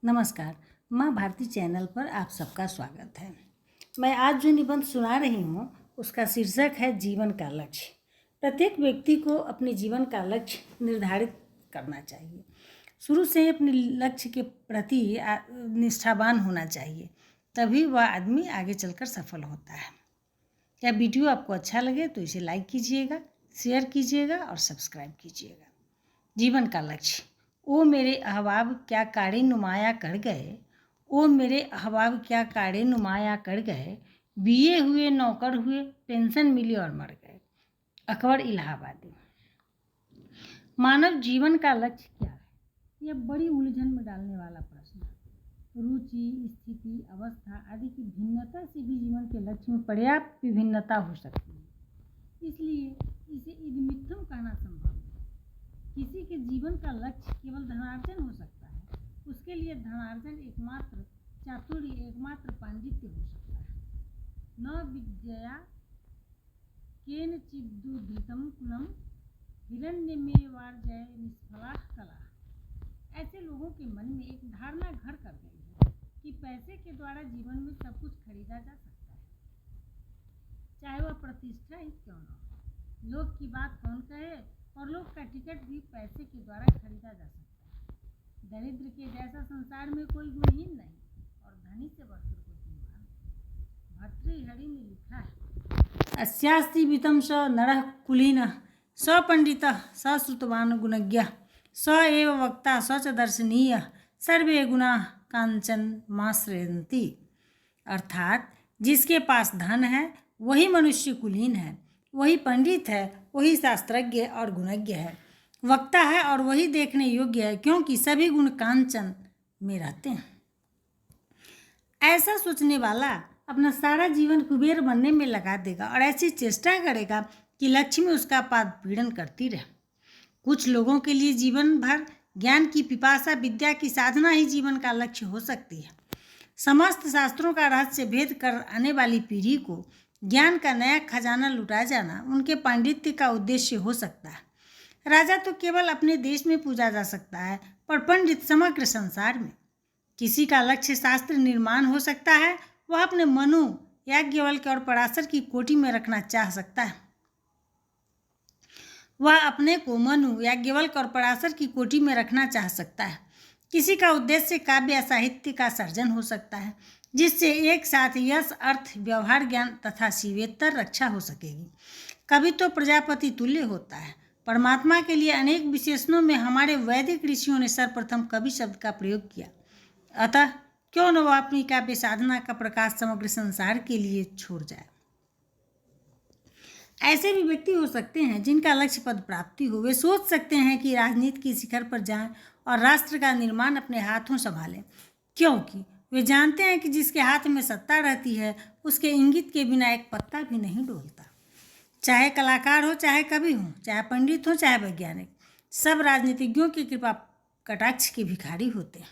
नमस्कार। माँ भारती चैनल पर आप सबका स्वागत है। मैं आज जो निबंध सुना रही हूँ उसका शीर्षक है जीवन का लक्ष्य। प्रत्येक व्यक्ति को अपने जीवन का लक्ष्य निर्धारित करना चाहिए। शुरू से ही अपने लक्ष्य के प्रति निष्ठावान होना चाहिए, तभी वह आदमी आगे चलकर सफल होता है। यह वीडियो आपको अच्छा लगे तो इसे लाइक कीजिएगा, शेयर कीजिएगा और सब्सक्राइब कीजिएगा। जीवन का लक्ष्य। ओ मेरे अहबाब क्या काड़े नुमाया कर गए, ओ मेरे अहबाब क्या काड़े नुमाया कर गए, बीए हुए नौकर हुए पेंशन मिली और मर गए। अकबर इलाहाबादी। मानव जीवन का लक्ष्य क्या है? यह बड़ी उलझन में डालने वाला प्रश्न है। रुचि, स्थिति, अवस्था आदि की भिन्नता से भी जीवन के लक्ष्य में पर्याप्त विभिन्नता हो सकती है, इसलिए इसे इदमित्थम कहना संभव है। किसी के जीवन का लक्ष्य केवल धनार्जन हो सकता है, उसके लिए धनार्जन एकमात्र चातुर्य, एकमात्र पांडित्य हो सकता है। न विद्या केनचिदुद्धृतं कुलं हिरण्यमेवार्जय निष्फला कला। ऐसे लोगों के मन में एक धारणा घर कर गई है कि पैसे के द्वारा जीवन में सब कुछ खरीदा जा सकता है, चाहे वह प्रतिष्ठा ही क्यों न हो। लोक की बात कौन कहे, और लोक का टिकट भी पैसे के द्वारा खरीदा जा सकता है। दरिद्र के जैसा संसार में कोई गुणहीन नहीं और धनी से बढ़कर कोई गुणवान। भर्तृहरि ने लिखा है, अस्यास्ति वित्तं स नरः कुलीनः, स पंडितः स श्रुतवान् गुणज्ञः, स एव वक्ता स च दर्शनीयः, सर्वे गुणाः कांचनमाश्रयन्ति। अर्थात जिसके पास धन है वही मनुष्य कुलीन है, वही पंडित है, वही शास्त्रज्ञ और गुणज्ञ है, वक्ता है और वही देखने योग्य है, क्योंकि सभी गुण कांचन में रहते हैं। ऐसा सोचने वाला अपना सारा जीवन कुबेर बनने में लगा देगा और ऐसी चेष्टा करेगा कि लक्ष्मी उसका पाद पीड़न करती रहे। कुछ लोगों के लिए जीवन भर ज्ञान की पिपासा, विद्या की साधना ही जीवन का लक्ष्य हो सकती है। समस्त शास्त्रों का रहस्य भेद कर आने वाली पीढ़ी को ज्ञान का नया खजाना लुटा जाना उनके पांडित्य का उद्देश्य हो सकता है। राजा तो केवल अपने देश में पूजा जा सकता है, पर पंडित समग्र संसार में। किसी का लक्ष्य शास्त्र निर्माण हो सकता है, वह अपने मनु, याज्ञवल्क्य और पराशर की कोटि में रखना चाह सकता है। वह अपने को मनु, याज्ञवल्क्य और पराशर की कोटि में रखना चाह सकता है। किसी का उद्देश्य काव्य या साहित्य का सर्जन हो सकता है, जिससे एक साथ यश, अर्थ, व्यवहार ज्ञान तथा शिवेत्तर रक्षा हो सकेगी। कवि तो प्रजापति तुल्य होता है। परमात्मा के लिए अनेक विशेषणों में हमारे वैदिक ऋषियों ने सर्वप्रथम कवि शब्द का प्रयोग किया। अतः क्यों न वह अपनी काव्य साधना का प्रकाश समग्र संसार के लिए छोड़ जाए। ऐसे भी व्यक्ति हो सकते हैं जिनका लक्ष्य पद प्राप्ति हो। वे सोच सकते हैं कि राजनीति की शिखर पर जाएं और राष्ट्र का निर्माण अपने हाथों संभालें, क्योंकि वे जानते हैं कि जिसके हाथ में सत्ता रहती है उसके इंगित के बिना एक पत्ता भी नहीं डोलता। चाहे कलाकार हो, चाहे कवि हो, चाहे पंडित हो, चाहे वैज्ञानिक, सब राजनीतिज्ञों की कृपा कटाक्ष के भिखारी होते हैं।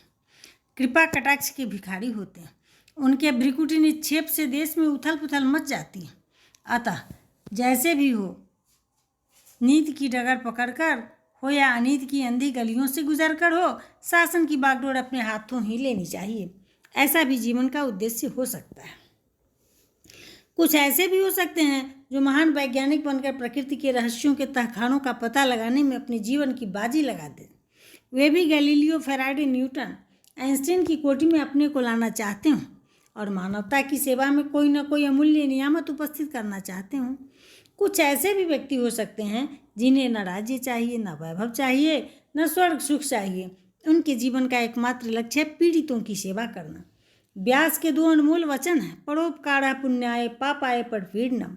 कृपा कटाक्ष के भिखारी होते हैं। उनके भ्रिकुटी निक्षेप से देश में उथल पुथल मच जाती है। अतः जैसे भी हो, नीति की डगर पकड़कर हो या अनीति की अंधी गलियों से गुजरकर हो, शासन की बागडोर अपने हाथों ही लेनी चाहिए। ऐसा भी जीवन का उद्देश्य हो सकता है। कुछ ऐसे भी हो सकते हैं जो महान वैज्ञानिक बनकर प्रकृति के रहस्यों के तहखानों का पता लगाने में अपने जीवन की बाजी लगा दें। वे भी गैलीलियो, फैराडे, न्यूटन, आइंस्टीन की कोटि में अपने को लाना चाहते हों और मानवता की सेवा में कोई न कोई अमूल्य नियामत उपस्थित करना चाहते हों। कुछ ऐसे भी व्यक्ति हो सकते हैं जिन्हें न राज्य चाहिए, न वैभव चाहिए, न स्वर्ग सुख चाहिए। उनके जीवन का एकमात्र लक्ष्य है पीड़ितों की सेवा करना। व्यास के 2 अनमोल वचन हैं, परोपकार पुण्याय पापाय परपीडनम।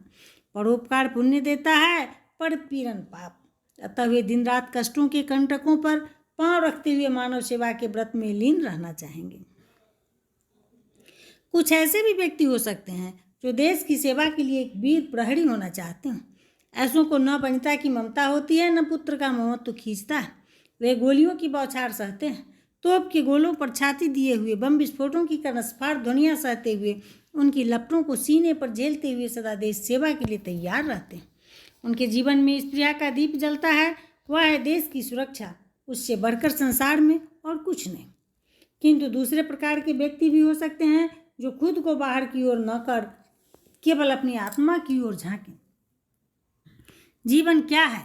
परोपकार पुण्य देता है, परपीड़न पाप। अतः वे दिन रात कष्टों के कंटकों पर पांव रखते हुए मानव सेवा के व्रत में लीन रहना चाहेंगे। कुछ ऐसे भी व्यक्ति हो सकते हैं जो देश की सेवा के लिए एक वीर प्रहरी होना चाहते हैं। ऐसों को न वनिता की ममता होती है, न पुत्र का ममत्व खींचता है। वे गोलियों की बौछार सहते हैं, तोप के गोलों पर छाती दिए हुए, बम विस्फोटों की कर्णस्फार ध्वनियाँ सहते हुए, उनकी लपटों को सीने पर झेलते हुए सदा देश सेवा के लिए तैयार रहते हैं। उनके जीवन में स्प्रिया का दीप जलता है, वह है देश की सुरक्षा। उससे बढ़कर संसार में और कुछ नहीं। किंतु दूसरे प्रकार के व्यक्ति भी हो सकते हैं जो खुद को बाहर की ओर न कर केवल अपनी आत्मा की ओर झांकें। जीवन क्या है?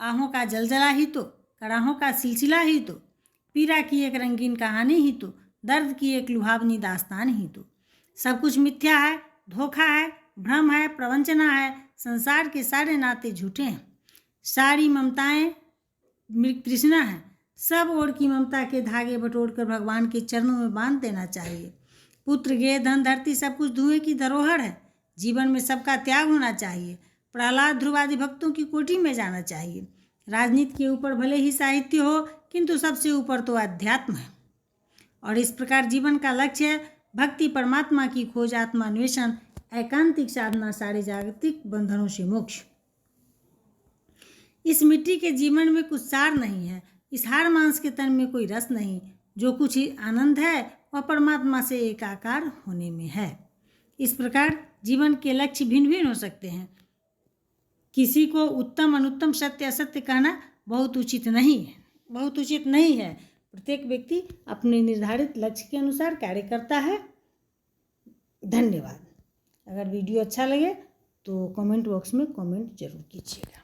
आहों का जलजला ही तो, कराहों का सिलसिला ही तो, पीड़ा की एक रंगीन कहानी ही तो, दर्द की एक लुभावनी दास्तान ही तो। सब कुछ मिथ्या है, धोखा है, भ्रम है, प्रवंचना है। संसार के सारे नाते झूठे हैं, सारी ममताएं मृग तृष्णा है। सब ओर की ममता के धागे बटोरकर भगवान के चरणों में बांध देना चाहिए। पुत्र गे धन धरती सब कुछ धुएं की धरोहर है। जीवन में सबका त्याग होना चाहिए। प्रहलाद ध्रुव आदि भक्तों की कोटि में जाना चाहिए। राजनीति के ऊपर भले ही साहित्य हो, किंतु सबसे ऊपर तो अध्यात्म है। और इस प्रकार जीवन का लक्ष्य है भक्ति, परमात्मा की खोज, आत्मान्वेषण, एकांतिक साधना, सारे जागतिक बंधनों से मोक्ष। इस मिट्टी के जीवन में कुछ सार नहीं है, इस हाड़ मांस के तन में कोई रस नहीं। जो कुछ ही आनंद है वह परमात्मा से एकाकार होने में है। इस प्रकार जीवन के लक्ष्य भिन्न भिन्न हो सकते हैं। किसी को उत्तम अनुत्तम, सत्य असत्य कहना बहुत उचित नहीं है। प्रत्येक व्यक्ति अपने निर्धारित लक्ष्य के अनुसार कार्य करता है। धन्यवाद। अगर वीडियो अच्छा लगे तो कमेंट बॉक्स में कमेंट जरूर कीजिएगा।